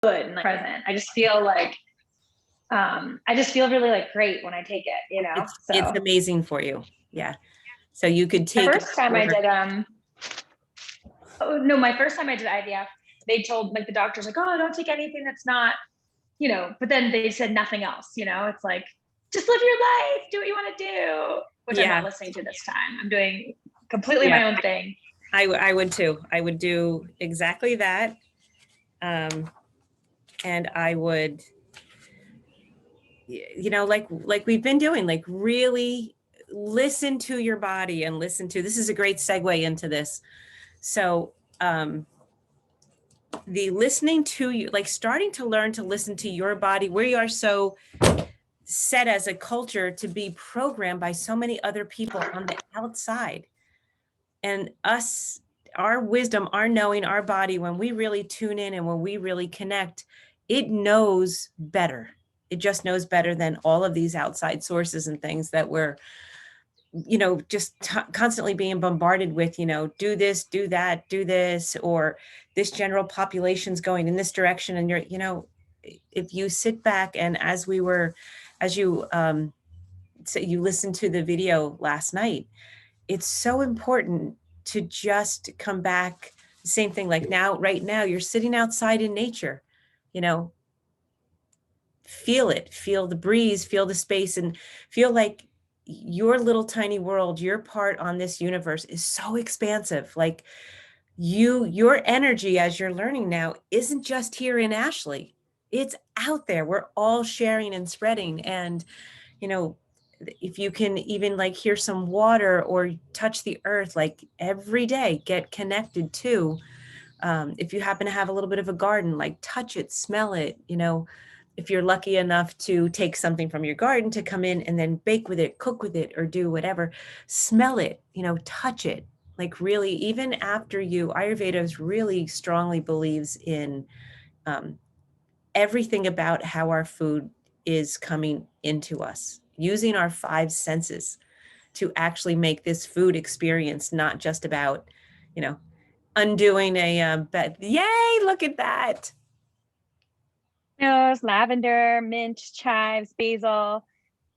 good and like, present. I just feel like, I just feel really like great when I take it, you know? It's So amazing for you. Yeah. So you could the take it first time I for, did, oh no, my first time I did IVF, they told like the doctors like, oh, don't take anything that's not, you know, but then they said nothing else, you know, it's like, just live your life, do what you want to do, which I'm not yeah, listening to this time. I'm doing completely yeah, my own thing. I would too. I would do exactly that. And I would, like we've been doing, like really listen to your body and listen to, this is a great segue into this. So, the listening to you, like starting to learn to listen to your body. We are so set as a culture to be programmed by so many other people on the outside. And us, our wisdom, our knowing, our body, when we really tune in and when we really connect, it knows better. It just knows better than all of these outside sources and things that we're, just constantly being bombarded with, do this, do that, do this, or this general population's going in this direction. And if you sit back and as you, so you listened to the video last night, it's so important to just come back. Same thing, like right now, you're sitting outside in nature, you know, feel it, feel the breeze, feel the space, and feel like your little tiny world, your part on this universe is so expansive. Like your energy as you're learning now isn't just here in Ashleigh. It's out there. We're all sharing and spreading. And, if you can even like hear some water or touch the earth, like every day, get connected to, if you happen to have a little bit of a garden, like touch it, smell it, if you're lucky enough to take something from your garden to come in and then bake with it, cook with it, or do whatever, smell it, touch it. Like really, even after Ayurveda really strongly believes in everything about how our food is coming into us, using our five senses to actually make this food experience not just about, undoing a bed. Yay, look at that. Lavender, mint, chives, basil,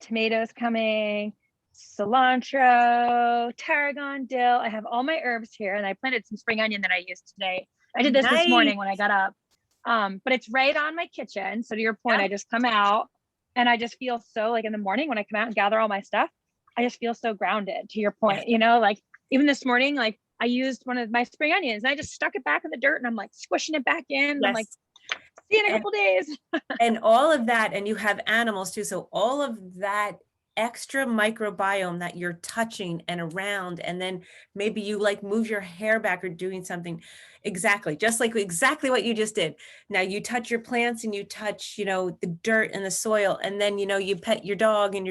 tomatoes coming, cilantro, tarragon, dill. I have all my herbs here, and I planted some spring onion that I used today. I did this Nice. morning when I got up. But it's right on my kitchen. So to your point, Yeah. I just come out and I just feel so like in the morning when I come out and gather all my stuff, I just feel so grounded to your point, like even this morning, like I used one of my spring onions and I just stuck it back in the dirt and I'm like squishing it back in. Yes. I'm like, see you in a couple days. And all of that, and you have animals too. So all of that extra microbiome that you're touching and around, and then maybe you like move your hair back or doing something exactly what you just did. Now you touch your plants and you touch, the dirt and the soil, and then, you pet your dog and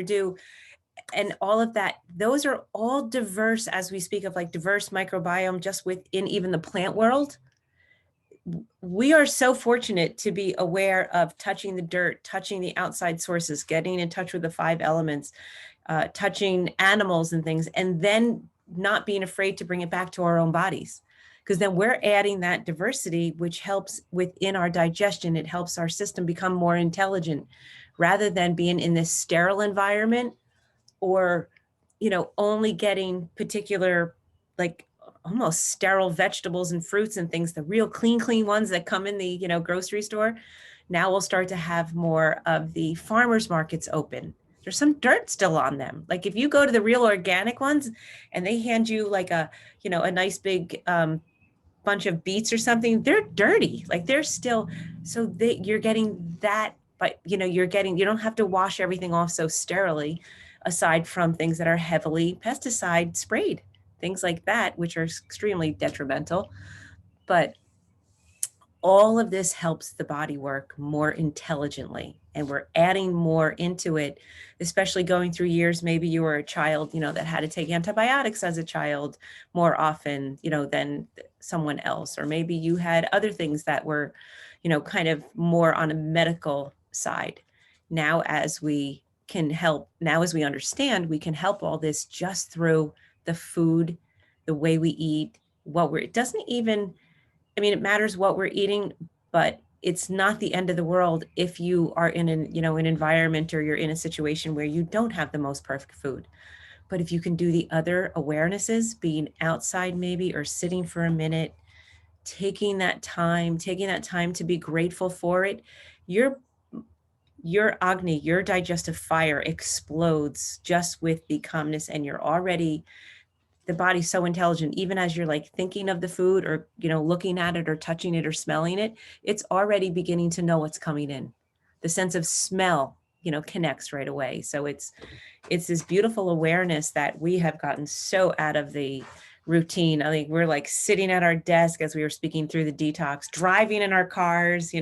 and all of that. Those are all diverse, as we speak of like diverse microbiome just within even the plant world. We are so fortunate to be aware of touching the dirt, touching the outside sources, getting in touch with the five elements, touching animals and things, and then not being afraid to bring it back to our own bodies. Because then we're adding that diversity, which helps within our digestion. It helps our system become more intelligent rather than being in this sterile environment or, only getting particular, like almost sterile vegetables and fruits and things, the real clean ones that come in the, grocery store. Now we'll start to have more of the farmers markets open. There's some dirt still on them. Like if you go to the real organic ones and they hand you like a nice big bunch of beets or something, they're dirty. Like they're still, so you're getting that, but you don't have to wash everything off so sterilely, aside from things that are heavily pesticide sprayed, things like that, which are extremely detrimental. But all of this helps the body work more intelligently, and we're adding more into it, especially going through years. Maybe you were a child, that had to take antibiotics as a child more often, than someone else. Or maybe you had other things that were, kind of more on a medical side. Now, as we understand, we can help all this just through the food, the way we eat, it doesn't even, it matters what we're eating, but it's not the end of the world if you are in an environment, or you're in a situation where you don't have the most perfect food. But if you can do the other awarenesses, being outside maybe, or sitting for a minute, taking that time to be grateful for it, your Agni, your digestive fire explodes just with the calmness, and you're already, the body's so intelligent. Even as you're like thinking of the food, or looking at it or touching it or smelling it, it's already beginning to know what's coming in. The sense of smell connects right away. So it's this beautiful awareness that we have gotten so out of the routine. I think we're like sitting at our desk, as we were speaking through the detox, driving in our cars,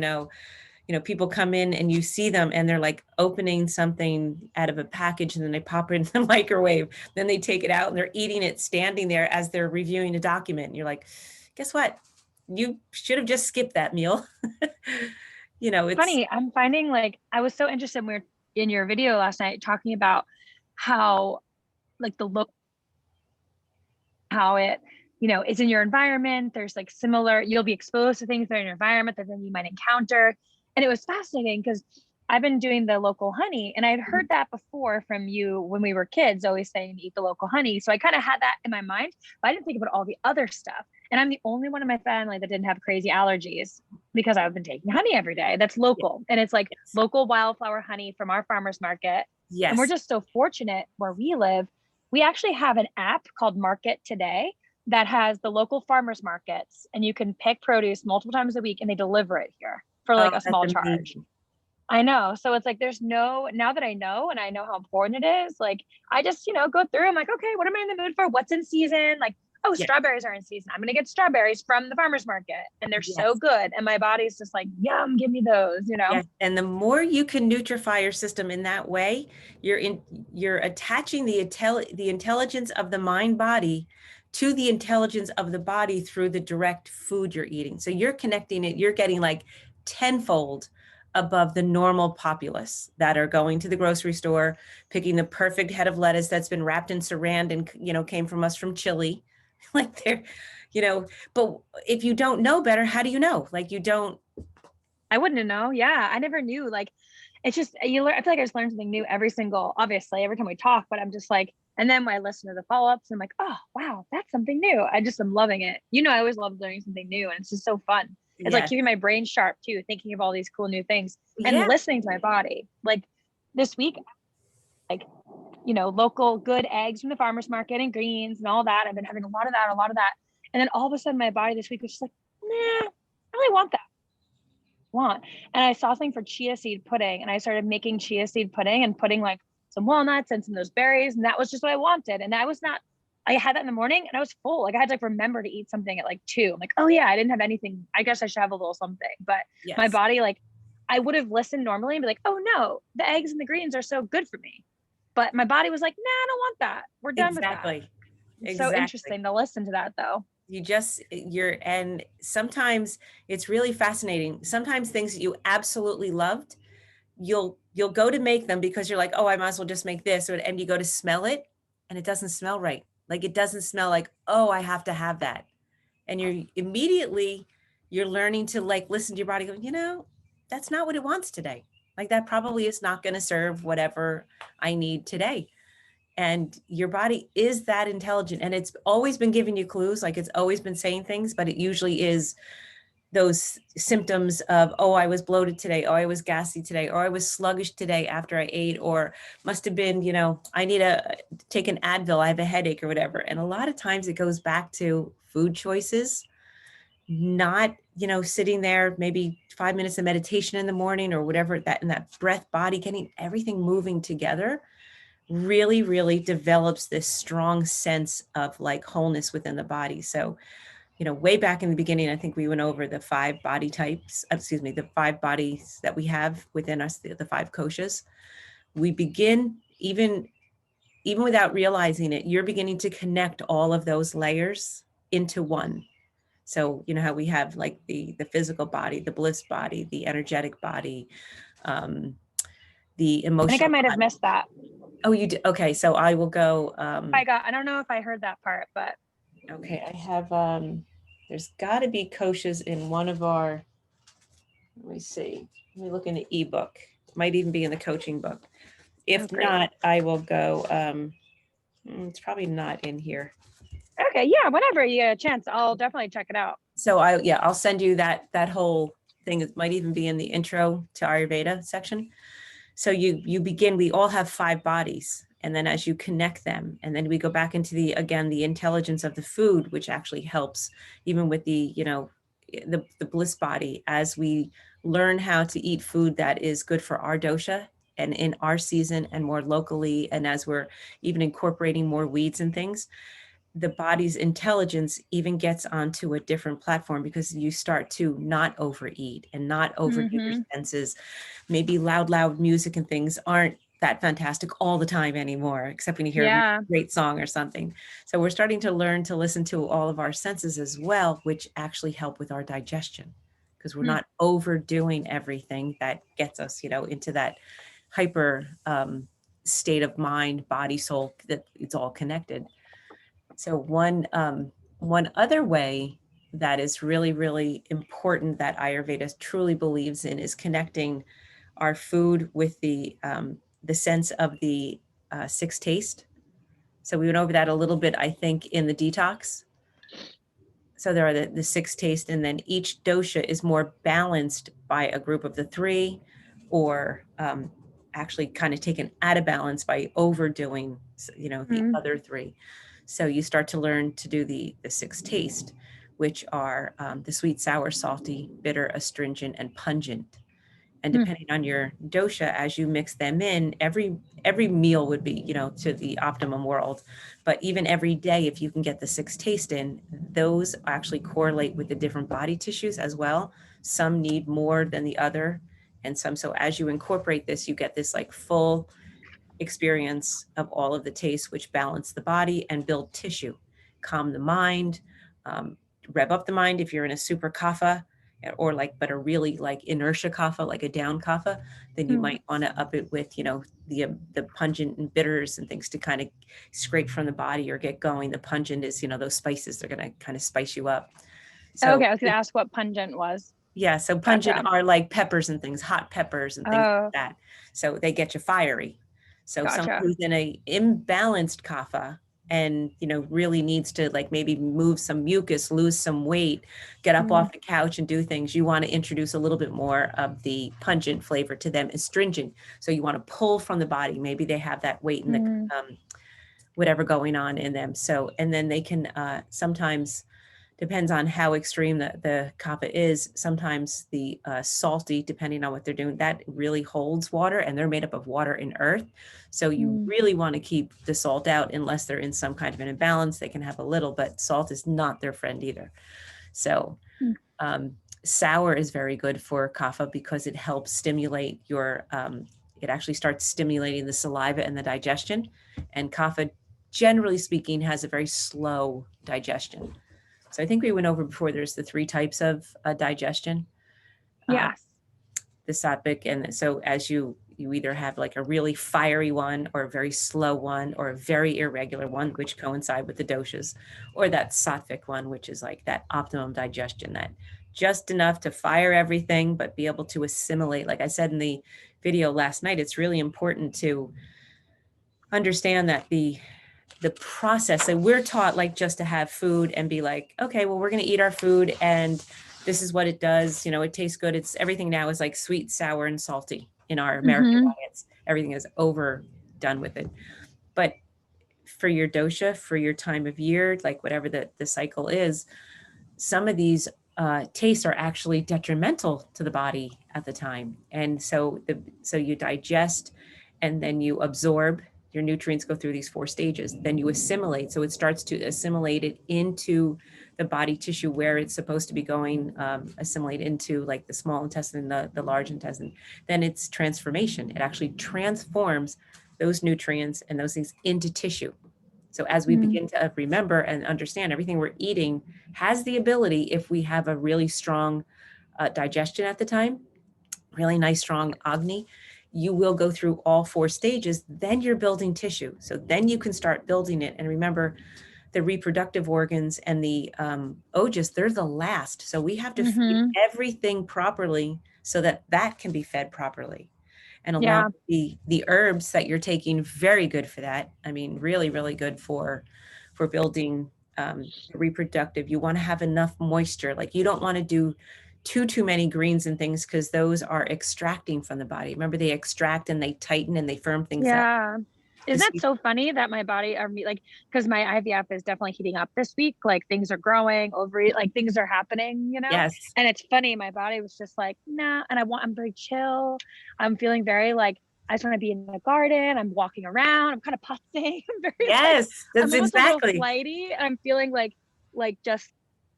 people come in and you see them and they're like opening something out of a package, and then they pop it in the microwave. Then they take it out and they're eating it standing there as they're reviewing a document. And you're like, guess what? You should have just skipped that meal. It's funny. I'm finding, like, I was so interested when we were in your video last night talking about how, like, the look, how it, is in your environment. There's like similar, you'll be exposed to things that are in your environment that then you might encounter. And it was fascinating because I've been doing the local honey, and I'd heard that before from you when we were kids, always saying eat the local honey. So I kind of had that in my mind, but I didn't think about all the other stuff. And I'm the only one in my family that didn't have crazy allergies because I've been taking honey every day. That's local. And it's like local wildflower honey from our farmer's market. Yes. And we're just so fortunate where we live. We actually have an app called Market Today that has the local farmers markets, and you can pick produce multiple times a week and they deliver it here for like a small charge. I know. So it's like, there's no, now that I know, and I know how important it is, like, I just, go through, I'm like, okay, what am I in the mood for? What's in season? Like, oh, strawberries are in season. I'm going to get strawberries from the farmer's market, and they're so good. And my body's just like, yum, give me those, Yes. And the more you can nutrify your system in that way, you're attaching the intelligence of the mind body to the intelligence of the body through the direct food you're eating. So you're connecting it, you're getting like tenfold above the normal populace that are going to the grocery store, picking the perfect head of lettuce that's been wrapped in saran and, came from us from Chile. Like they're, but if you don't know better, how do you know? Like I wouldn't know. Yeah. I never knew. Like, it's just, you learn, I feel like I just learned something new every time we talk, but I'm just like, and then when I listen to the follow-ups, I'm like, oh, wow, that's something new. I just am loving it. I always love learning something new, and it's just so fun. It's like keeping my brain sharp too, thinking of all these cool new things and listening to my body. Like this week, like, local good eggs from the farmer's market and greens and all that. I've been having a lot of that. And then all of a sudden my body this week was just like, nah, I don't really want that. And I saw something for chia seed pudding, and I started making chia seed pudding and putting like some walnuts and some of those berries, and that was just what I wanted. And I had that in the morning and I was full. Like I had to like remember to eat something at like 2. I'm like, oh yeah, I didn't have anything. I guess I should have a little something. But my body, like, I would have listened normally and be like, oh no, the eggs and the greens are so good for me. But my body was like, nah, I don't want that. We're done with that. It's so interesting to listen to that though. And sometimes it's really fascinating. Sometimes things that you absolutely loved, you'll go to make them because you're like, oh, I might as well just make this. And you go to smell it and it doesn't smell right. Like it doesn't smell like, oh, I have to have that. And you're learning to like listen to your body go, that's not what it wants today. Like that probably is not going to serve whatever I need today. And your body is that intelligent, and it's always been giving you clues. Like it's always been saying things, but it usually is those symptoms of, oh, I was bloated today. Oh, I was gassy today. Or I was sluggish today after I ate, or must have been, I need to take an Advil. I have a headache or whatever. And a lot of times it goes back to food choices, not, sitting there, maybe 5 minutes of meditation in the morning or whatever, that in that breath body, getting everything moving together really, really develops this strong sense of like wholeness within the body. So, way back in the beginning, I think we went over the 5 body types, the 5 bodies that we have within us, the 5 koshas. We begin, even without realizing it, you're beginning to connect all of those layers into one. So, how we have like the physical body, the bliss body, the energetic body, the emotional. I think I might have missed that. Oh, you did? Okay. So I will go. I don't know if I heard that part, but. Okay. I have, there's gotta be koshas in one of our, Let me see. Let me look in the ebook. Might even be in the coaching book. Oh, If great. not, I will go. It's probably not in here. Okay, yeah, whenever you get a chance, I'll definitely check it out. So I'll send you that whole thing. It might even be in the intro to Ayurveda section. So you begin, we all have 5 bodies. And then as you connect them, and then we go back into the intelligence of the food, which actually helps even with the bliss body, as we learn how to eat food that is good for our dosha and in our season and more locally. And as we're even incorporating more weeds and things, the body's intelligence even gets onto a different platform, because you start to not overeat and not overdo your Mm-hmm. senses. Maybe loud music and things aren't that fantastic all the time anymore, except when you hear a really Yeah. great song or something. So we're starting to learn to listen to all of our senses as well, which actually help with our digestion, because we're not overdoing everything that gets us, into that hyper state of mind, body, soul, that it's all connected. So one other way that is really, really important that Ayurveda truly believes in is connecting our food with the sense of the 6 taste. So we went over that a little bit, I think, in the detox. So there are the 6 taste, and then each dosha is more balanced by a group of the 3, or actually kind of taken out of balance by overdoing, the Mm-hmm. other 3. So you start to learn to do the 6 taste, which are the sweet, sour, salty, bitter, astringent, and pungent. And depending on your dosha, as you mix them in, every meal would be, to the optimum world. But even every day, if you can get the 6 taste in, those actually correlate with the different body tissues as well. Some need more than the other, and some. So as you incorporate this, you get this like full experience of all of the tastes, which balance the body and build tissue, calm the mind, um, rev up the mind if you're in a super kapha, or but a really like inertia kapha, like a down kapha, then you might want to up it with, the pungent and bitters and things to kind of scrape from the body or get going. The pungent is, those spices, they're going to kind of spice you up. So Okay, I was gonna ask what pungent was. yeah, so pungent Gotcha. are like peppers and things, hot peppers and things like Oh, that. So they get you fiery. So someone gotcha. who's in a imbalanced kapha and, really needs to like maybe move some mucus, lose some weight, get up Mm, off the couch and do things, you want to introduce a little bit more of the pungent flavor to them, astringent. So you want to pull from the body. Maybe they have that weight in the mm, whatever going on in them. So, and then they can sometimes, depends on how extreme the kapha is. Sometimes the salty, depending on what they're doing, that really holds water, and they're made up of water and earth. So you mm, really want to keep the salt out unless they're in some kind of an imbalance. They can have a little, but salt is not their friend either. So mm, sour is very good for kapha because it helps stimulate it actually starts stimulating the saliva and the digestion. And kapha, generally speaking, has a very slow digestion. So I think we went over before, there's the 3 types of digestion, yes. the sattvic. And so as you either have like a really fiery one or a very slow one or a very irregular one, which coincide with the doshas, or that sattvic one, which is like that optimum digestion, that just enough to fire everything, but be able to assimilate. Like I said in the video last night, it's really important to understand that the process. So we're taught like just to have food and be like, okay, well, we're going to eat our food and this is what it does. It tastes good. It's everything now is like sweet, sour, and salty in our American Mm-hmm. diets. Everything is overdone with it. But for your dosha, for your time of year, like whatever the cycle is, some of these tastes are actually detrimental to the body at the time. And so you digest and then you absorb. Your nutrients go through these 4 stages, then you assimilate. So it starts to assimilate it into the body tissue where it's supposed to be going, assimilate into like the small intestine, the large intestine. Then it's transformation. It actually transforms those nutrients and those things into tissue. So as we Mm, begin to remember and understand, everything we're eating has the ability, if we have a really strong digestion at the time, really nice, strong Agni, you will go through all 4 stages. Then you're building tissue. So then you can start building it. And remember, the reproductive organs and the ojas, they're the last. So we have to feed mm-hmm. everything properly so that that can be fed properly. And along Yeah. with the herbs that you're taking, very good for that. I mean, really, really good for building reproductive. You want to have enough moisture. Like you don't want to do too many greens and things because those are extracting from the body. Remember, they extract and they tighten and they firm things up. Yeah. Isn't This, that so funny that my body are like, because my IVF is definitely heating up this week. Like things are growing, ovary, like things are happening, you know? yes, And it's funny, my body was just like, nah. And I'm very chill. I'm feeling very like, I just want to be in the garden. I'm walking around. I'm kind of putzing. I'm very like, yes, I'm that's almost a little exactly. flighty. And I'm feeling like just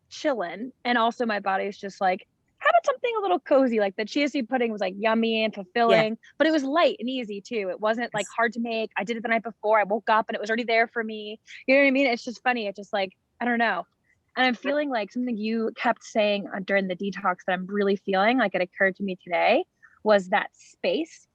chilling. And also my body's just like, how about something a little cozy? Like the chia seed pudding was like yummy and Yeah, fulfilling, but it was light and easy too. It wasn't like yes, hard to make. I did it the night before. I woke up and it was already there for me. You know what I mean? It's just funny. It's just like, I don't know. And I'm feeling like something you kept saying during the detox that I'm really feeling like it occurred to me today was that space.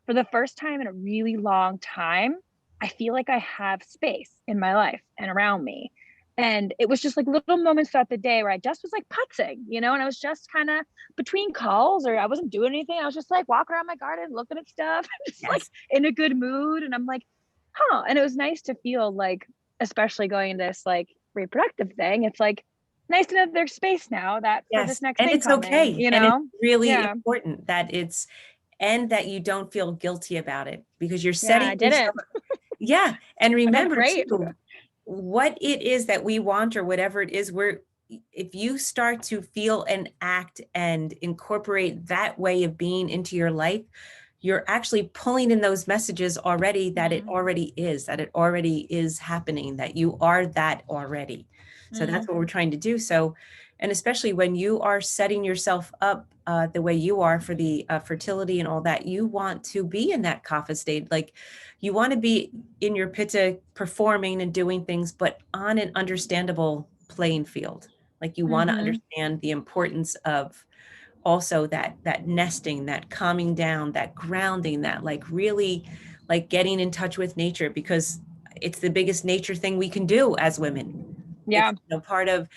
For the first time in a really long time, I feel like I have space in my life and around me. And it was just like little moments throughout the day where I just was like putzing, you know, and I was just kind of between calls or I wasn't doing anything. I was just like walking around my garden, looking at stuff, just like yes. in a good mood. And I'm like, huh. And it was nice to feel like, especially going into this like reproductive thing, it's like nice to know there's space now that for this Yes, next and thing it's coming, okay, you and it's know? really Yeah. important that it's and that you don't feel guilty about it because you're Yeah. setting I did yourself. it. Yeah, and I felt remember great. too, what it is that we want or whatever it is, we're if you start to feel and act and incorporate that way of being into your life, you're actually pulling in those messages already Mhm. that it already is happening, that you are that already. So that's Mm. what we're trying to do. So, and especially when you are setting yourself up the way you are for the fertility and all that, you want to be in that kapha state. Like you want to be in your pitta performing and doing things, but on an understandable playing field. Like you want to Mhm. understand the importance of also that nesting, that calming down, that grounding, that like really like getting in touch with nature because it's the biggest nature thing we can do as women. It's Yeah. part of,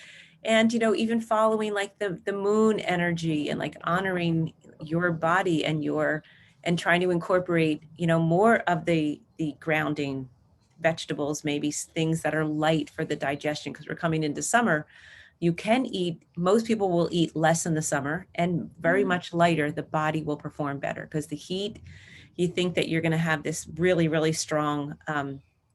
and even following like the moon energy and like honoring your body and your and trying to incorporate more of the grounding vegetables, maybe things that are light for the digestion because we're coming into summer. You can eat, most people will eat less in the summer and very Mm. much lighter. The body will perform better because the heat, you think that you're going to have this really, really strong,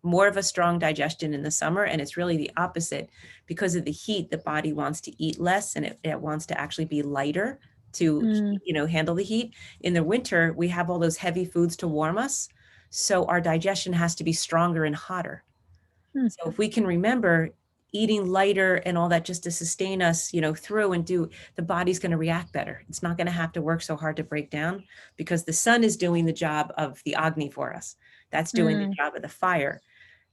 more of a strong digestion in the summer. And it's really the opposite. Because of the heat, the body wants to eat less and it wants to actually be lighter to, Mm. handle the heat. In the winter, we have all those heavy foods to warm us. So our digestion has to be stronger and hotter. Mm. So if we can remember eating lighter and all that just to sustain us, through and do, the body's going to react better. It's not going to have to work so hard to break down because the sun is doing the job of the Agni for us. That's doing the Mm. job of the fire.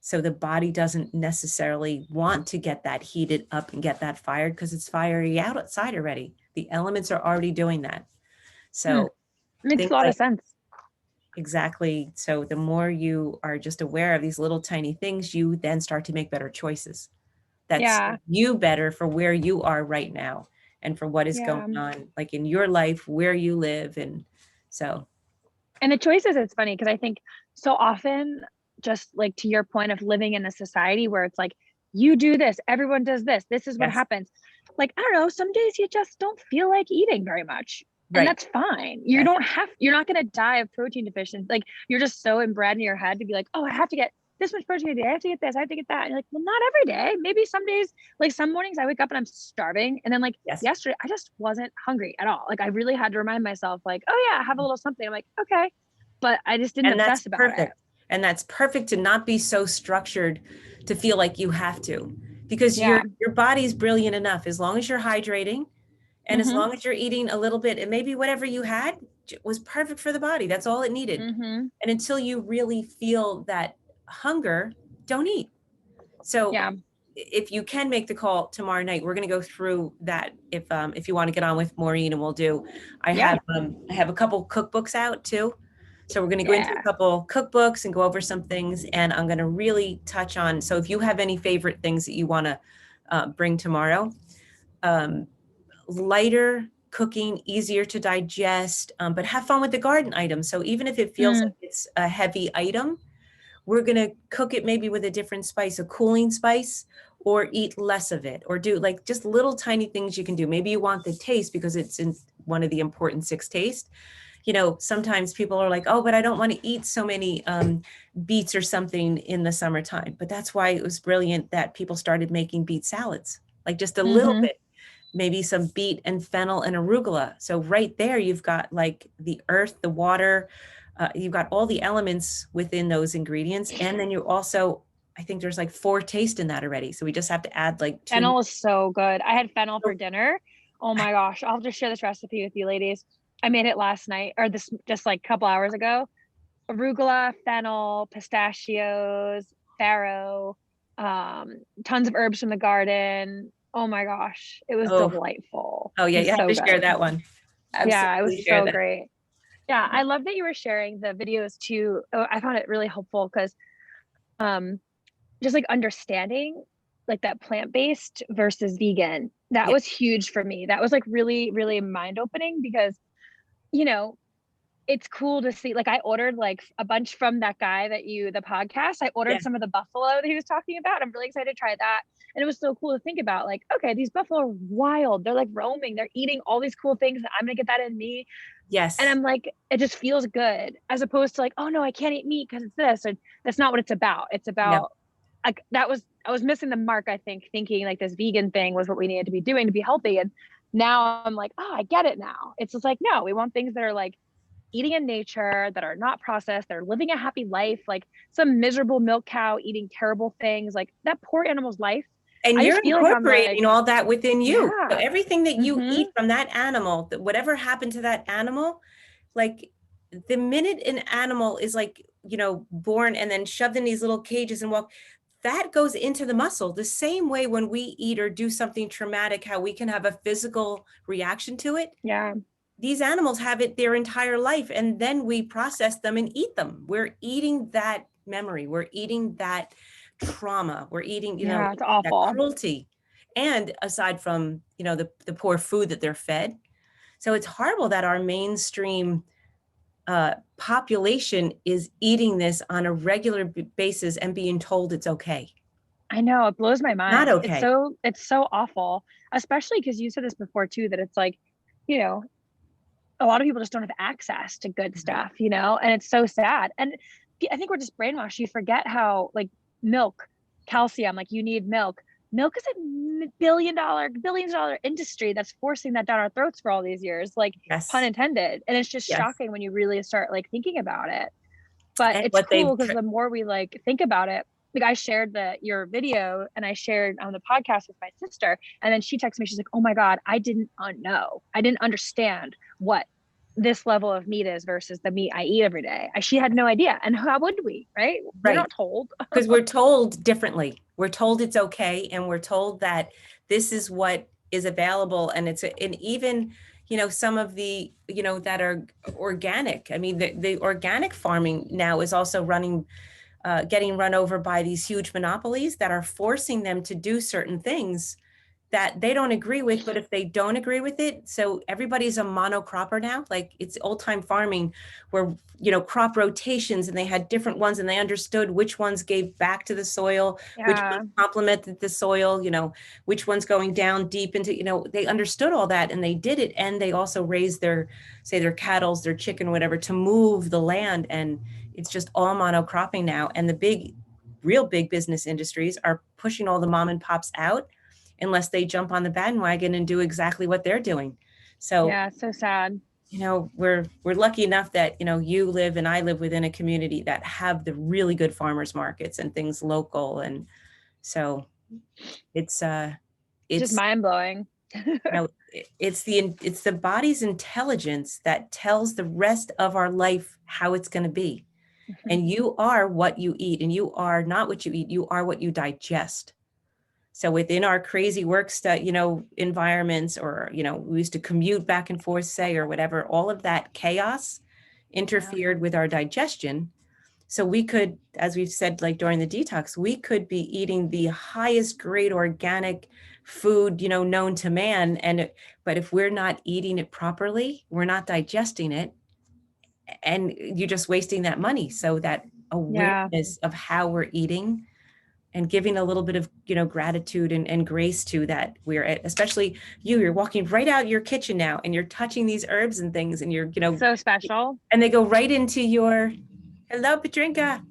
So the body doesn't necessarily want to get that heated up and get that fired because it's fiery outside already. The elements are already doing that. Mm. So Makes things a lot like of sense. exactly. So the more you are just aware of these little tiny things, you then start to make better choices that Yeah. serve you better for where you are right now and for what is going Yeah. on, like in your life, where you live. And so, And the choices, it's funny because I think so often, just like to your point of living in a society where it's like, you do this, everyone does this, this is what yes, happens. Like, I don't know, some days you just don't feel like eating very much. And right. that's fine. You Yes. don't have, you're not going to die of protein deficiency. Like, you're just so inbred in your head to be like, oh, I have to get this much protein a day. I have to get this. I have to get that. And you're like, well, not every day. Maybe some days, like some mornings I wake up and I'm starving. And then like Yes. yesterday, I just wasn't hungry at all. Like, I really had to remind myself, like, oh, yeah, have a little something. I'm like, okay, but I just didn't And that's obsess about it. perfect. And that's perfect to not be so structured to feel like you have to, because your Yeah. your body's brilliant enough as long as you're hydrating and as Mm-hmm. long as you're eating a little bit and maybe whatever you had was perfect for the body. That's all it needed. Mm-hmm. And until you really feel that hunger, don't eat. So Yeah. if you can make the call tomorrow night, we're going to go through that. If you want to get on with Maureen, and we'll do. Yeah. I have a couple cookbooks out too, so we're going to go into a Yeah. couple cookbooks and go over some things. And I'm going to really touch on. So if you have any favorite things that you want to bring tomorrow, um, lighter cooking, easier to digest, but have fun with the garden items. So even if it feels like it's a heavy item, we're going to cook it maybe with a different spice, a cooling spice, or eat less of it, or do like just little tiny things you can do. Maybe you want the taste because it's in one of the important 6 tastes. You know, sometimes people are like, oh, but I don't want to eat so many beets or something in the summertime. But that's why it was brilliant that people started making beet salads, like just a little bit, maybe some beet and fennel and arugula. So right there, you've got like the earth, the water, you've got all the elements within those ingredients. And then you also, I think there's like 4 tastes in that already. So we just have to add like 2. Fennel is so good. I had fennel for dinner. Oh my gosh. I'll just share this recipe with you ladies. I made it last night, or this just like a couple hours ago. Arugula, fennel, pistachios, farro, tons of herbs from the garden. Oh my gosh. It was delightful. Oh yeah, you have to share that one. Absolutely. Yeah, it was so great. Yeah, I love that you were sharing the videos too. I found it really helpful because just like understanding like that plant-based versus vegan, that was huge for me. That was like really, really mind-opening because, you know, it's cool to see, like I ordered like a bunch from that guy the podcast. I ordered some of the buffalo that he was talking about. I'm really excited to try that. And it was so cool to think about like, okay, these buffalo are wild. They're like roaming. They're eating all these cool things. I'm going to get that in me. Yes. And I'm like, it just feels good as opposed to like, oh no, I can't eat meat because it's this. And that's not what it's about. It's about like, I was missing the mark, I think, thinking like this vegan thing was what we needed to be doing to be healthy. And now I'm like, oh, I get it now. It's just like, no, we want things that are like eating in nature, that are not processed, that are living a happy life, like some miserable milk cow eating terrible things, like that poor animal's life. And you're incorporating all that within you. So everything that you eat from that animal, that whatever happened to that animal, like the minute an animal is like, you know, born and then shoved in these little cages and walk, that goes into the muscle. The same way when we eat or do something traumatic, how we can have a physical reaction to it. Yeah. These animals have it their entire life, and then we process them and eat them. We're eating that memory. We're eating that trauma. We're eating, you know, it's awful. That cruelty. And aside from, you know, the poor food that they're fed. So it's horrible that our mainstream population is eating this on a regular basis and being told it's okay. I know, it blows my mind. Not okay. It's so awful, especially because you said this before too, that it's like, you know, a lot of people just don't have access to good stuff, you know, and it's so sad. And I think we're just brainwashed. You forget how like milk, calcium, like you need milk. Milk is a billions of dollar industry that's forcing that down our throats for all these years, like pun intended. And it's just shocking when you really start like thinking about it. But and it's cool because the more we like think about it, like I shared your video and I shared on the podcast with my sister, and then she texted me, she's like, oh my God, I didn't know. I didn't understand what this level of meat is versus the meat I eat every day. She had no idea. And how would we, right? We're not told. Because we're told differently. We're told it's okay. And we're told that this is what is available. And and even, you know, some of the, you know, that are organic. I mean, the organic farming now is also getting run over by these huge monopolies that are forcing them to do certain things that they don't agree with, but if they don't agree with it, so everybody's a monocropper now, like it's old time farming where, you know, crop rotations and they had different ones and they understood which ones gave back to the soil, which ones complemented the soil, you know, which one's going down deep into, you know, they understood all that and they did it. And they also raised their cattle, their chicken, whatever, to move the land. And it's just all monocropping now. And the real big business industries are pushing all the mom and pops out unless they jump on the bandwagon and do exactly what they're doing. So yeah, it's so sad. You know, we're lucky enough that, you know, you live and I live within a community that have the really good farmers markets and things local. And so it's just mind blowing. You know, it's the body's intelligence that tells the rest of our life how it's going to be. And you are what you eat, and you are not what you eat. You are what you digest. So within our crazy work environments, or, you know, we used to commute back and forth, or whatever, all of that chaos interfered with our digestion. So we could, as we've said, like during the detox, we could be eating the highest grade organic food, known to man. But if we're not eating it properly, we're not digesting it, and you're just wasting that money. So that Yeah. awareness of how we're eating and giving a little bit of, gratitude and grace to that, especially you're walking right out your kitchen now and you're touching these herbs and things, and you're, So special. and they go right into your, hello, Petrinka.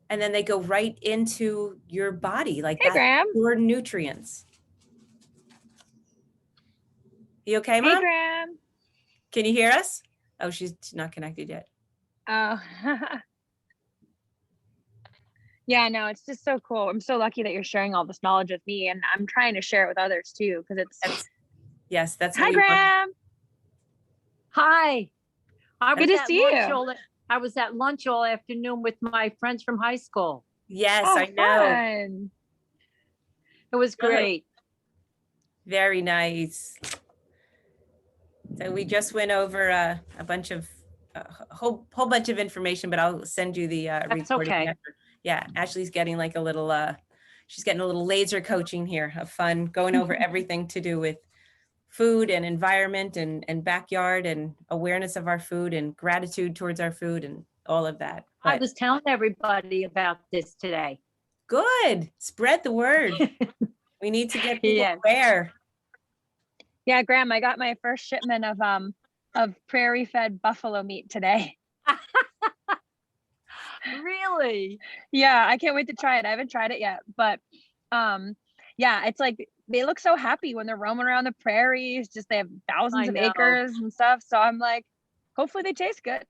And then they go right into your body. Like Hey, that's Graham. your nutrients. You okay, Hey, Mom? Graham. Can you hear us? Oh, she's not connected yet. Oh. Yeah, no, it's just so cool. I'm so lucky that you're sharing all this knowledge with me, and I'm trying to share it with others too, because That's what Hi, we want. Graham. Hi. Good to see you. I was at lunch all afternoon with my friends from high school. Yes, Oh, I know. fun. It was Good. great. Very nice. So we just went over a whole bunch of information, but I'll send you the That's recording okay. after. Yeah, Ashley's getting like a little she's getting a little laser coaching here of fun, going over everything to do with food and environment and backyard and awareness of our food and gratitude towards our food and all of that. I But was telling everybody about this today. good. Spread the word. We need to get people Yes. aware. Yeah, Graham, I got my first shipment of prairie-fed buffalo meat today. Really? Yeah, I can't wait to try it. I haven't tried it yet, but yeah, it's like they look so happy when they're roaming around the prairies. Just they have thousands I of know. acres and stuff. So I'm like, hopefully they taste good.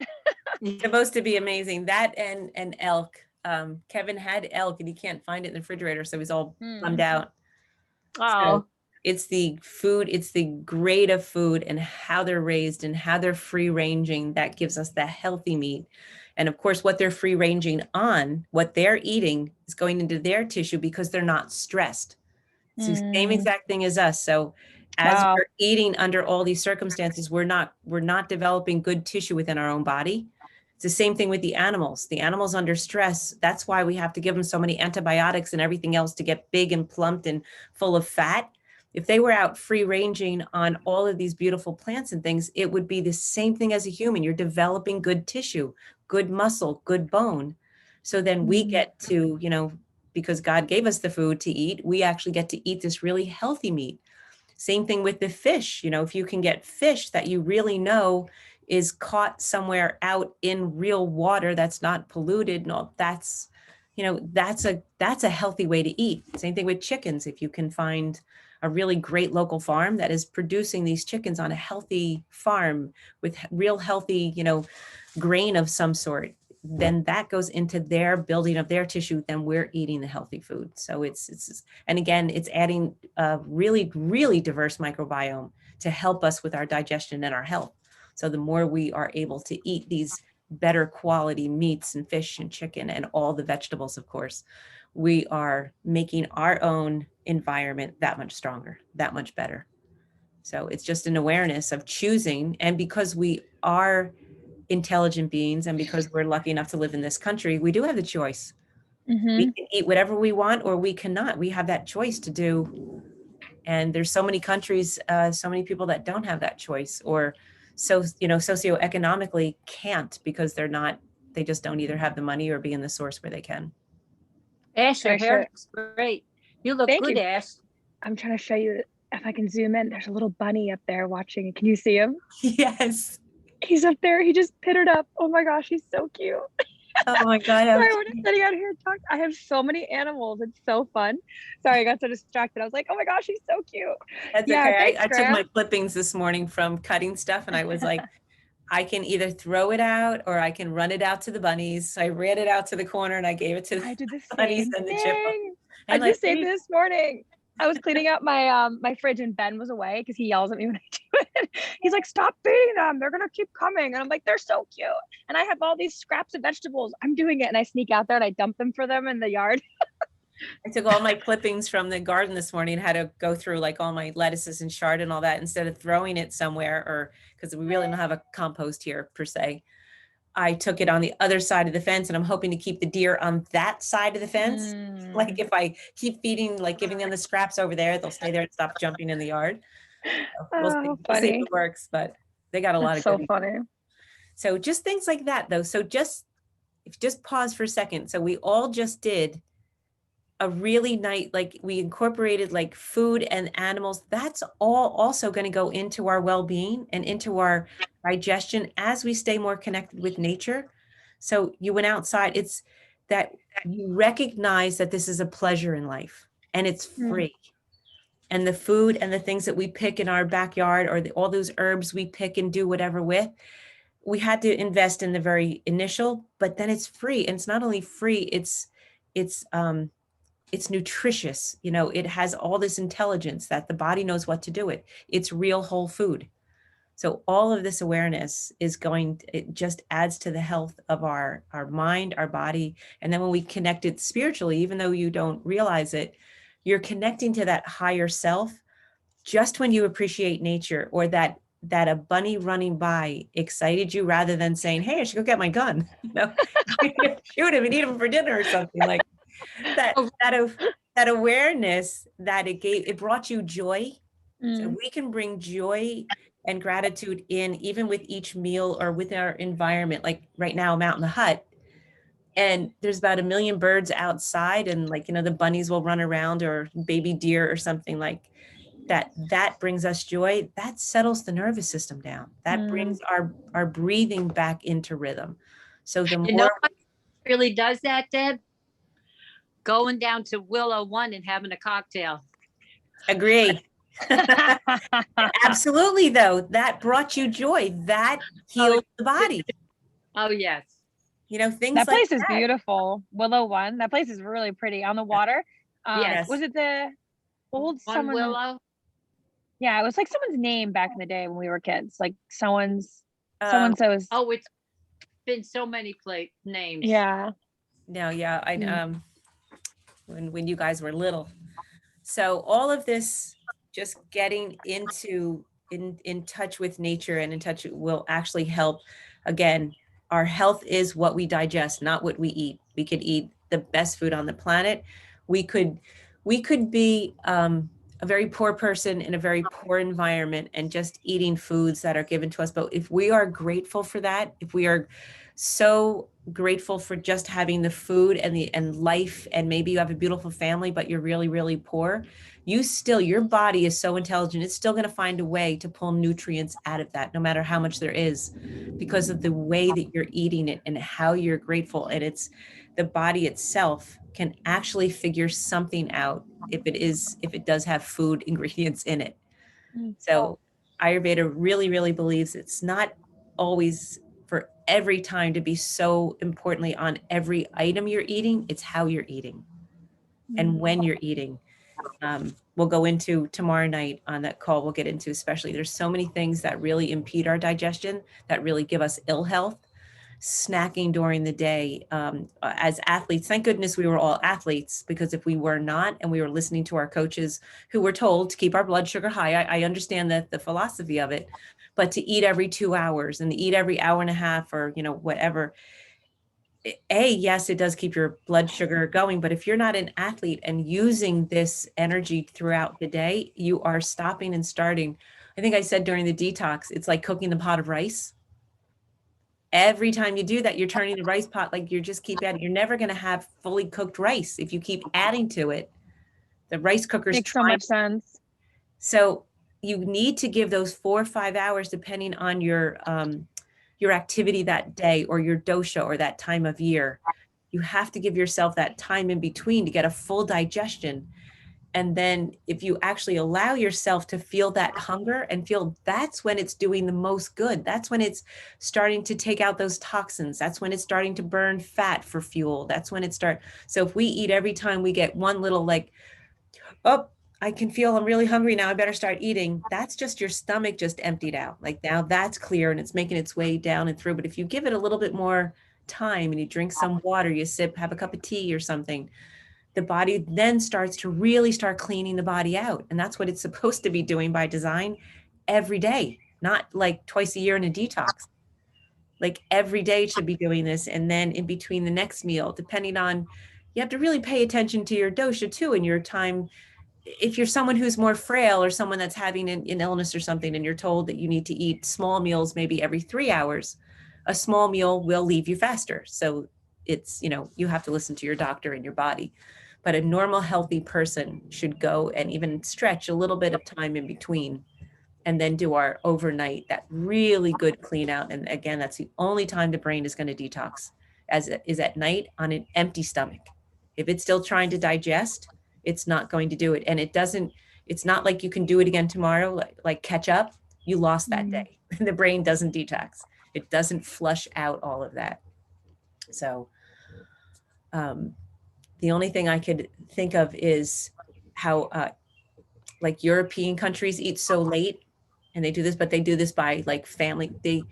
It's supposed to be amazing. That and elk. Kevin had elk and he can't find it in the refrigerator, so he's all bummed out. Oh, So it's the food, it's the grade of food and how they're raised and how they're free ranging that gives us the healthy meat. And of course, what they're free ranging on, what they're eating is going into their tissue because they're not stressed. It's the same exact thing as us. So as Wow. we're eating under all these circumstances, we're not developing good tissue within our own body. It's the same thing with the animals. The animals under stress, that's why we have to give them so many antibiotics and everything else to get big and plumped and full of fat. If they were out free ranging on all of these beautiful plants and things, it would be the same thing as a human. You're developing good tissue, good muscle, good bone. So then we get to, because God gave us the food to eat, we actually get to eat this really healthy meat. Same thing with the fish. If you can get fish that you really know is caught somewhere out in real water that's not polluted, no, that's a healthy way to eat. Same thing with chickens. If you can find a really great local farm that is producing these chickens on a healthy farm with real healthy, grain of some sort, then that goes into their building of their tissue, then we're eating the healthy food. So and again, it's adding a really, really diverse microbiome to help us with our digestion and our health. So the more we are able to eat these better quality meats and fish and chicken and all the vegetables, of course, we are making our own environment that much stronger, that much better. So it's just an awareness of choosing. And because we are intelligent beings and because we're lucky enough to live in this country, we do have the choice. We can eat whatever we want or we cannot. We have that choice to do. And there's so many countries, so many people that don't have that choice, or socioeconomically can't because they just don't either have the money or be in the source where they can. Ash, your hair looks great. You look Thank good, you. Ash. I'm trying to show you if I can zoom in. There's a little bunny up there watching. Can you see him? Yes. He's up there. He just pittered up. Oh my gosh, he's so cute. Oh my God. Sorry, we're just sitting out here talking. I have so many animals. It's so fun. Sorry, I got so distracted. I was like, oh my gosh, he's so cute. That's Yeah, okay. thanks, I took Graham. my clippings this morning from cutting stuff and I was like, I can either throw it out or I can run it out to the bunnies. So I ran it out to the corner and I gave it to I did the the bunnies same and the thing. chipmunk. I did the same this morning. I was cleaning out my my fridge and Ben was away because he yells at me when I do it. He's like, stop feeding them. They're gonna keep coming. And I'm like, they're so cute. And I have all these scraps of vegetables. I'm doing it. And I sneak out there and I dump them for them in the yard. I took all my clippings from the garden this morning and had to go through like all my lettuces and chard and all that instead of throwing it somewhere, or because we really don't have a compost here per se. I took it on the other side of the fence, and I'm hoping to keep the deer on that side of the fence. Like if I keep feeding, like giving them the scraps over there, they'll stay there and stop jumping in the yard. So we'll see. Oh, We'll see if funny. it works, but they got a lot That's of so good. funny. So just things like that though. So just, if you just pause for a second. So we all just did a really nice, like we incorporated like food and animals. That's all also going to go into our well-being and into our digestion as we stay more connected with nature. So you went outside, it's that you recognize that this is a pleasure in life and it's free. And the food and the things that we pick in our backyard, or all those herbs we pick and do whatever with, we had to invest in the very initial, but then it's free. And it's not only free, it's nutritious. You know, it has all this intelligence that the body knows what to do with. It's real whole food. So all of this awareness it just adds to the health of our mind, our body. And then when we connect it spiritually, even though you don't realize it, you're connecting to that higher self just when you appreciate nature, or that a bunny running by excited you rather than saying, hey, I should go get my gun. You know, shoot him and eat him for dinner or something like that. That awareness that it brought you joy. So we can bring joy and gratitude in, even with each meal or with our environment. Like right now I'm out in the hut and there's about 1 million birds outside, and like, you know, the bunnies will run around, or baby deer or something like that. That brings us joy. That settles the nervous system down. That brings our breathing back into rhythm. So the You know more what really does that, Deb? Going down to Willow One and having a cocktail. agree. Absolutely, though, that brought you joy. That healed the body. Oh, yes. You know, things That like place is beautiful. Willow One. That place is really pretty on the water. Yes. Was it the old One someone? Willow. Yeah, it was like someone's name back in the day when we were kids. Like someone's so-and-so's. Oh, it's been so many names. Yeah. No, yeah, I when you guys were little. So all of this, just getting into in touch with nature and in touch will actually help. Again, our health is what we digest, not what we eat. We could eat the best food on the planet. We could be a very poor person in a very poor environment and just eating foods that are given to us. But if we are grateful for that, if we are so grateful for just having the food and life, and maybe you have a beautiful family, but you're really, really poor, your body is so intelligent. It's still going to find a way to pull nutrients out of that, no matter how much there is, because of the way that you're eating it and how you're grateful. And it's the body itself can actually figure something out if it does have food ingredients in it. So Ayurveda really, really believes it's not always for every time to be so importantly on every item you're eating. It's how you're eating and when you're eating. We'll go into tomorrow night on that call. We'll get into, especially, there's so many things that really impede our digestion, that really give us ill health. Snacking during the day, as athletes, thank goodness we were all athletes, because if we were not and we were listening to our coaches who were told to keep our blood sugar high, I understand that the philosophy of it, but to eat every 2 hours and to eat every hour and a half, or, you know, whatever, yes, it does keep your blood sugar going. But if you're not an athlete and using this energy throughout the day, you are stopping and starting. I think I said during the detox, it's like cooking the pot of rice. Every time you do that, you're turning the rice pot, like you just keep adding. You're never going to have fully cooked rice if you keep adding to it. The rice cooker's Makes so much sense. So you need to give those 4 or 5 hours, depending on your activity that day, or your dosha, or that time of year. You have to give yourself that time in between to get a full digestion. And then if you actually allow yourself to feel that hunger and feel, that's when it's doing the most good. That's when it's starting to take out those toxins. That's when it's starting to burn fat for fuel. That's when it starts. So if we eat every time we get one little like, oh, I can feel I'm really hungry now, I better start eating. That's just your stomach just emptied out. Like now that's clear and it's making its way down and through. But if you give it a little bit more time and you drink some water, you sip, have a cup of tea or something, the body then starts to really start cleaning the body out. And that's what it's supposed to be doing by design every day, not like twice a year in a detox. like every day should be doing this. And then in between the next meal, depending on, you have to really pay attention to your dosha too, and your time. If you're someone who's more frail or someone that's having an illness or something, and you're told that you need to eat small meals maybe every 3 hours, a small meal will leave you faster. So it's, you have to listen to your doctor and your body. But a normal, healthy person should go and even stretch a little bit of time in between, and then do our overnight, that really good clean out. And again, that's the only time the brain is going to detox, as it is at night on an empty stomach. If it's still trying to digest, it's not going to do it. And it's not like you can do it again tomorrow, like catch up. You lost that day. The brain doesn't detox. It doesn't flush out all of that. So the only thing I could think of is how like European countries eat so late, and they do this, but they do this by like family. They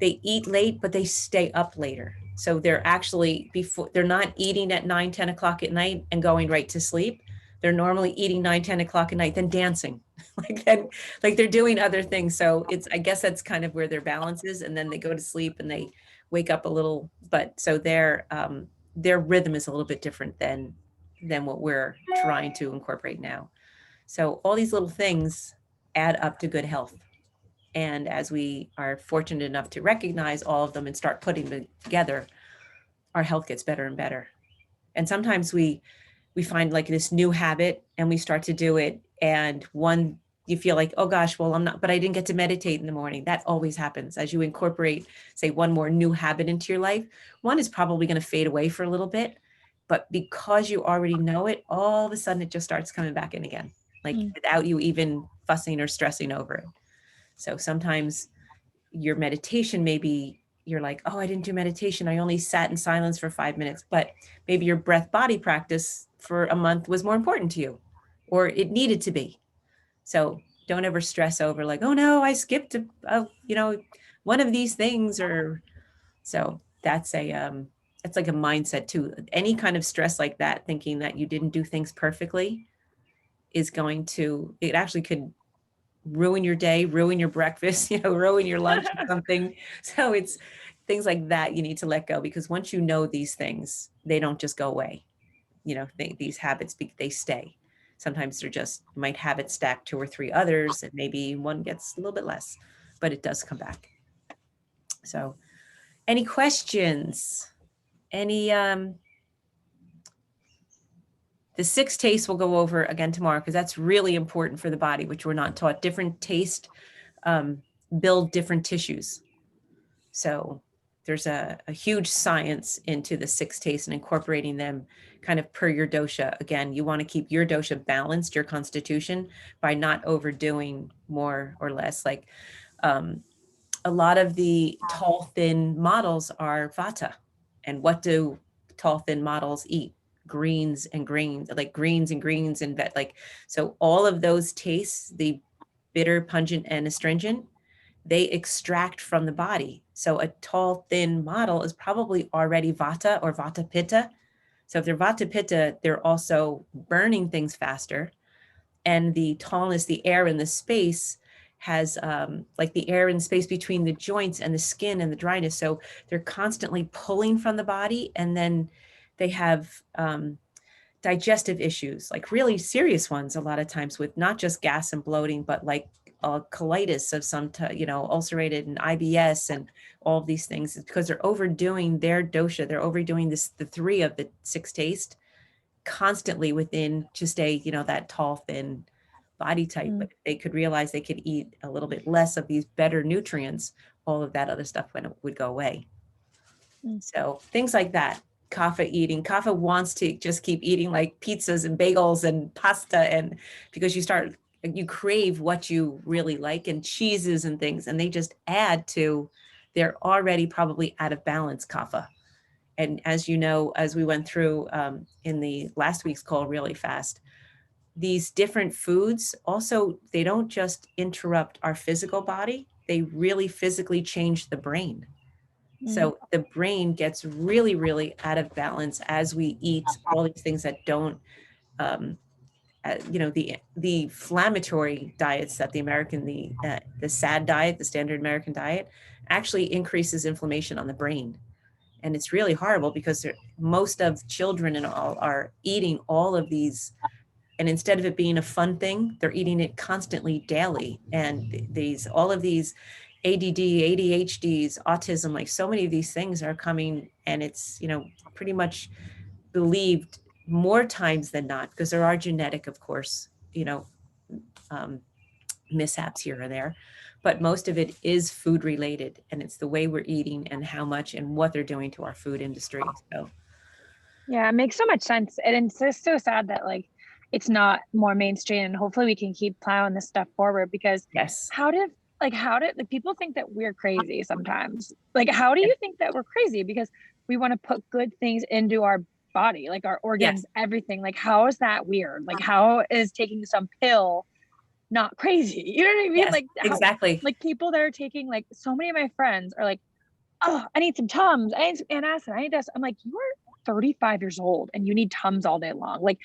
eat late, but they stay up later. So they're actually they're not eating at 9, 10 o'clock at night and going right to sleep. They're normally eating 9, 10 o'clock at night, then dancing, like they're doing other things. So I guess that's kind of where their balance is. And then they go to sleep and they wake up a little, but so their rhythm is a little bit different than what we're trying to incorporate now. So all these little things add up to good health. And as we are fortunate enough to recognize all of them and start putting them together, our health gets better and better. And sometimes we find like this new habit and we start to do it. And you feel like, oh gosh, well, but I didn't get to meditate in the morning. That always happens. As you incorporate, say, one more new habit into your life, one is probably going to fade away for a little bit. But because you already know it, all of a sudden it just starts coming back in again, like without you even fussing or stressing over it. So sometimes your meditation, maybe you're like, oh, I didn't do meditation. I only sat in silence for 5 minutes, but maybe your breath body practice for a month was more important to you, or it needed to be. So don't ever stress over like, oh no, I skipped one of these things. Or so that's it's like a mindset too. Any kind of stress like that, thinking that you didn't do things perfectly, it actually could ruin your day, ruin your breakfast, ruin your lunch or something. So it's things like that you need to let go, because once you know these things, they don't just go away. These habits, they stay. Sometimes you might have it stacked 2 or 3 others, and maybe one gets a little bit less, but it does come back. So any questions? The 6 tastes we'll go over again tomorrow, because that's really important for the body, which we're not taught. Different taste build different tissues. So there's a huge science into the 6 tastes and incorporating them kind of per your dosha. Again, you want to keep your dosha balanced, your constitution, by not overdoing more or less. Like a lot of the tall, thin models are vata. And what do tall, thin models eat? Greens and greens, like greens and greens and so all of those tastes, the bitter, pungent, and astringent, they extract from the body. So a tall, thin model is probably already vata or vata pitta. So if they're vata pitta, they're also burning things faster. And the tallness, the air in the space has like the air and space between the joints and the skin and the dryness. So they're constantly pulling from the body, and then they have digestive issues, like really serious ones a lot of times, with not just gas and bloating, but like colitis of some, ulcerated and IBS and all of these things. It's because they're overdoing their dosha. They're overdoing the 3 of the 6 taste constantly within just that tall, thin body type. But if they could realize they could eat a little bit less of these better nutrients, all of that other stuff would go away. So things like that. Kapha eating. Kapha wants to just keep eating like pizzas and bagels and pasta, and because you crave what you really like, and cheeses and things, and they just add to, they're already probably out of balance kapha. And as you know, as we went through in the last week's call really fast, these different foods also, they don't just interrupt our physical body, they really physically change the brain. So the brain gets really, really out of balance as we eat all these things that don't, the inflammatory diets that the SAD diet, the standard American diet, actually increases inflammation on the brain. And it's really horrible because most of children and all are eating all of these, and instead of it being a fun thing, they're eating it constantly daily. And all of these ADD, ADHDs, autism, like so many of these things are coming, and it's, pretty much believed more times than not, because there are genetic, of course, um, mishaps here and there, but most of it is food related, and it's the way we're eating and how much and what they're doing to our food industry. So Yeah, it makes so much sense. And it's just so sad that like it's not more mainstream, and hopefully we can keep plowing this stuff forward, because yes, how did like people think that we're crazy sometimes? Like, how do you think that we're crazy? Because we want to put good things into our body, like our organs, everything. Like, how is that weird? Like, how is taking some pill not crazy? You know what I mean? yes, Like, exactly. like people that are taking, like, so many of my friends are like, oh, I need some Tums, I need some antacid, I need this. I'm like, you are 35 years old and you need Tums all day long. Like,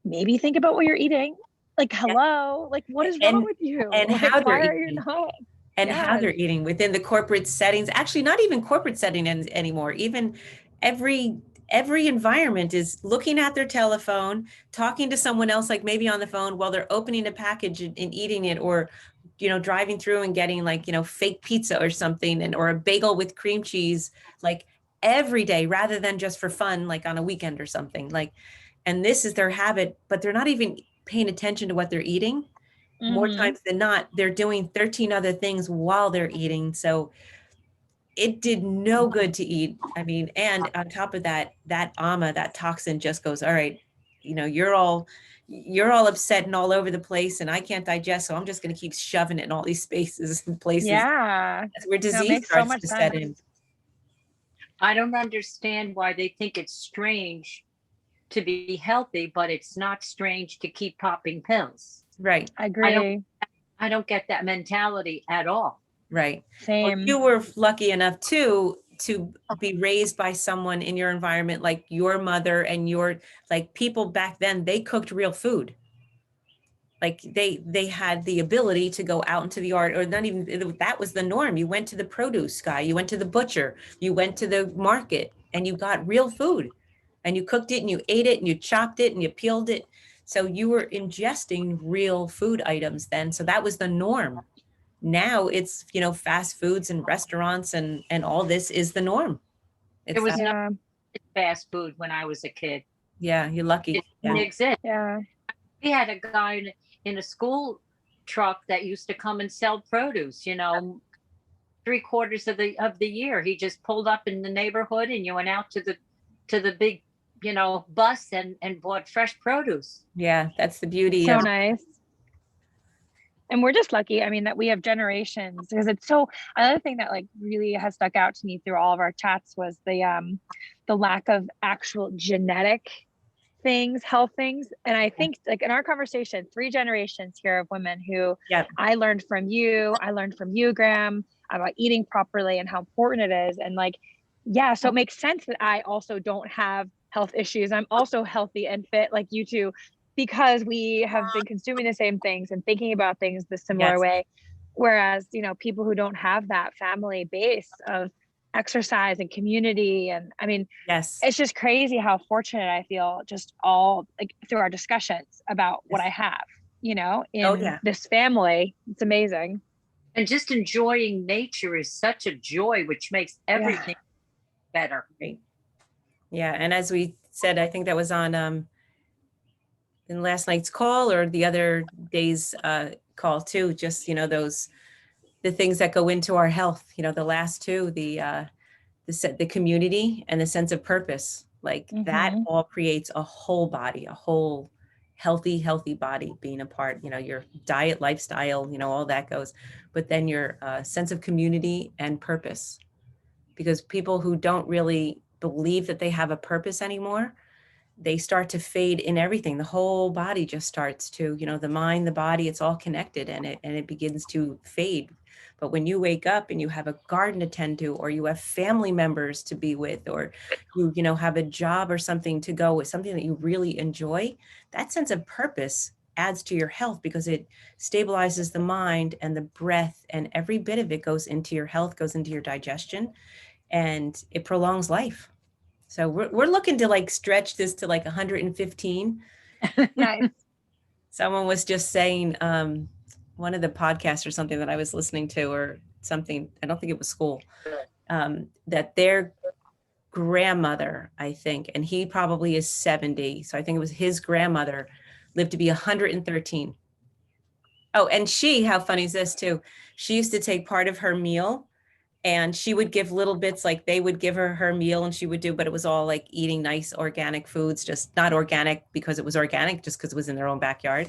maybe think about what you're eating. Like, hello, like, what is wrong with you? And Like, how they're why are you eating. not? And how they're eating within the corporate settings, actually not even corporate setting anymore. Even every environment is looking at their telephone, talking to someone else, like maybe on the phone, while they're opening a package and eating it, or, driving through and getting like, fake pizza or something, or a bagel with cream cheese, like every day, rather than just for fun, like on a weekend or something. Like, and this is their habit, but they're not even paying attention to what they're eating. More times than not, they're doing 13 other things while they're eating. So it did no good to eat. I mean, and on top of that, that AMA, that toxin just goes, all right, you're all upset and all over the place, and I can't digest. So I'm just going to keep shoving it in all these spaces and places. Yeah. That's where No, it disease makes so starts much to set in. sense. I don't understand why they think it's strange to be healthy, but it's not strange to keep popping pills. Right. I agree. I don't get that mentality at all. Right. Same. Well, you were lucky enough to be raised by someone in your environment, like your mother and your, like, people back then, they cooked real food. Like they had the ability to go out into the yard, or not even, that was the norm. You went to the produce guy, you went to the butcher, you went to the market, and you got real food, and you cooked it and you ate it and you chopped it and you peeled it. So you were ingesting real food items then. So that was the norm. Now it's, fast foods and restaurants and all this is the norm. There was no Yeah. fast food when I was a kid. Yeah, you're lucky. It didn't exist. Yeah. We had a guy in a school truck that used to come and sell produce, 3/4 of the year. He just pulled up in the neighborhood, and you went out to the big, bus and bought fresh produce. Yeah, that's the beauty So of nice. And we're just lucky, I mean, that we have generations, because it's so, another thing that like really has stuck out to me through all of our chats was the lack of actual genetic things, health things. And I think like in our conversation, 3 generations here of women who I learned from you, Graham, about eating properly and how important it is. And like, yeah, so it makes sense that I also don't have health issues. I'm also healthy and fit like you two, because we have been consuming the same things and thinking about things the similar way. Whereas, people who don't have that family base of exercise and community, and I mean, it's just crazy how fortunate I feel, just all like through our discussions about what I have, in this family. It's amazing. And just enjoying nature is such a joy, which makes everything better. Right. Yeah. And as we said, I think that was on in last night's call or the other day's call too, just, the things that go into our health, the last 2, the community and the sense of purpose, like that all creates a whole body, a whole healthy body being a part, your diet, lifestyle, all that goes, but then your sense of community and purpose, because people who don't really believe that they have a purpose anymore, they start to fade in everything. The whole body just starts to, the mind, the body, it's all connected, and it begins to fade. But when you wake up and you have a garden to tend to, or you have family members to be with, or you have a job or something to go with, something that you really enjoy, that sense of purpose adds to your health because it stabilizes the mind and the breath, and every bit of it goes into your health, goes into your digestion, and it prolongs life. So we're looking to like stretch this to like 115. Nice. Someone was just saying, one of the podcasts or something that I was listening to or something, I don't think it was school, that their grandmother, I think, and he probably is 70. So I think it was his grandmother lived to be 113. Oh, and she, how funny is this too? She used to take part of her meal and she would give little bits, like they would give her her meal and she would do, but it was all like eating nice organic foods, just not organic because it was organic, just because it was in their own backyard.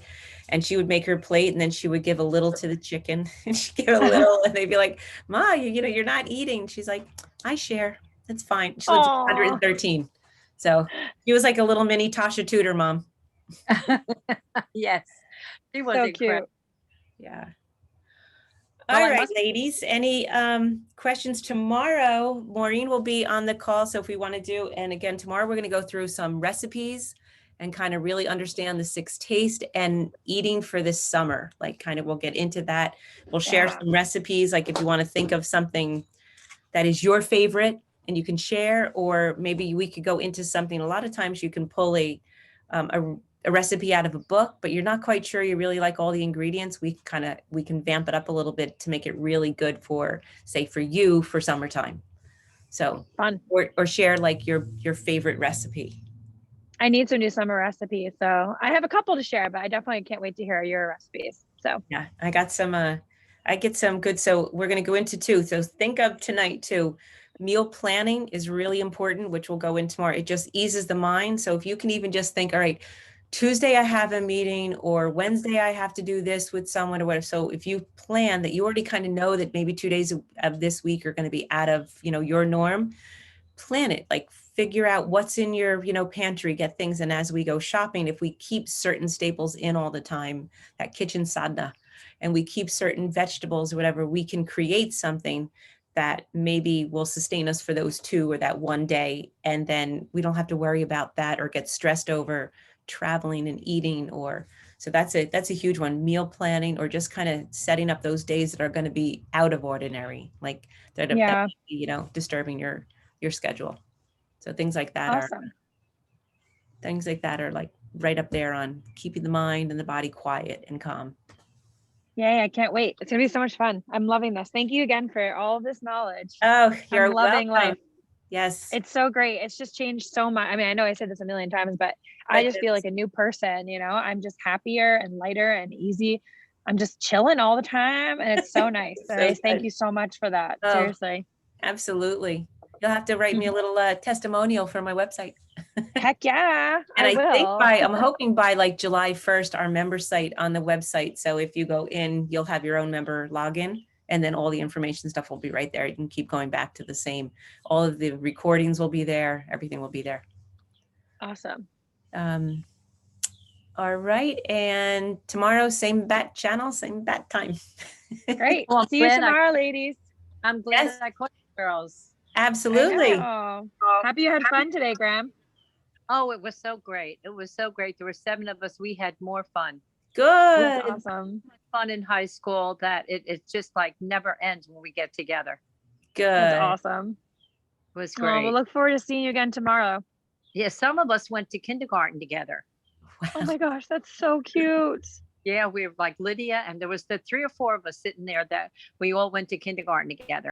And she would make her plate and then she would give a little to the chicken and she'd give a little and they'd be like, Ma, you know, you're not eating. She's like, I share. It's fine. She lives Aw. 113. So she was like a little mini Tasha Tudor mom. Yes, she was So incredible. cute. Yeah. Well, All I right, must- ladies, any questions tomorrow? Maureen will be on the call. So if we want to do, and again, tomorrow we're going to go through some recipes and kind of really understand the 6 taste and eating for this summer. Like kind of we'll get into that. We'll share Yeah. some recipes. Like if you want to think of something that is your favorite and you can share, or maybe we could go into something. A lot of times you can pull a recipe out of a book, but you're not quite sure you really like all the ingredients. We can vamp it up a little bit to make it really good for, say, for you for summertime. So Fun. or share like your favorite recipe. I need some new summer recipes. So I have a couple to share, but I definitely can't wait to hear your recipes. So Yeah, I got some, I get some good. So we're going to go into 2. So think of tonight too. Meal planning is really important, which we'll go into more. It just eases the mind. So if you can even just think, all right, Tuesday I have a meeting or Wednesday I have to do this with someone or whatever. So if you plan that, you already kind of know that maybe 2 days of this week are going to be out of, your norm. Plan it, like figure out what's in your, pantry, get things. And as we go shopping, if we keep certain staples in all the time, that kitchen sadhana, and we keep certain vegetables or whatever, we can create something that maybe will sustain us for those 2 or that 1 day. And then we don't have to worry about that or get stressed over traveling and eating. Or so that's a huge one. Meal planning, or just kind of setting up those days that are going to be out of ordinary, like that yeah, disturbing your schedule. So things like that awesome. are like right up there on keeping the mind and the body quiet and calm. Yay, I can't wait. It's gonna be so much fun. I'm loving this. Thank you again for all of this knowledge. Oh, you're I'm loving welcome. life. Yes. It's so great. It's just changed so much. I mean, I know I said this a million times, but I just feel like a new person, I'm just happier and lighter and easy. I'm just chilling all the time and it's so nice. So So thank good. you so much for that. Oh. Seriously. Absolutely. You'll have to write me a little testimonial for my website. Heck yeah. And I will. think I'm hoping by like July 1st, our member site on the website. So if you go in, you'll have your own member login, and then all the information stuff will be right there. You can keep going back to the same. All of the recordings will be there. Everything will be there. Awesome. All right. And tomorrow, same bat channel, same bat time. Great. Well, See you glad I- tomorrow, ladies. I'm glad Yes. that I caught you girls. Absolutely. Happy you had fun today, Graham. Oh, it was so great. It was so great. There were 7 of us. We had more fun. Good. That's awesome. Fun in high school that it's just like never ends when we get together. Good. That's awesome. It was Oh, great. we'll look forward to seeing you again tomorrow. Yeah, some of us went to kindergarten together. Oh my gosh, that's so cute. Yeah, we were like Lydia, and there was the 3 or 4 of us sitting there that we all went to kindergarten together.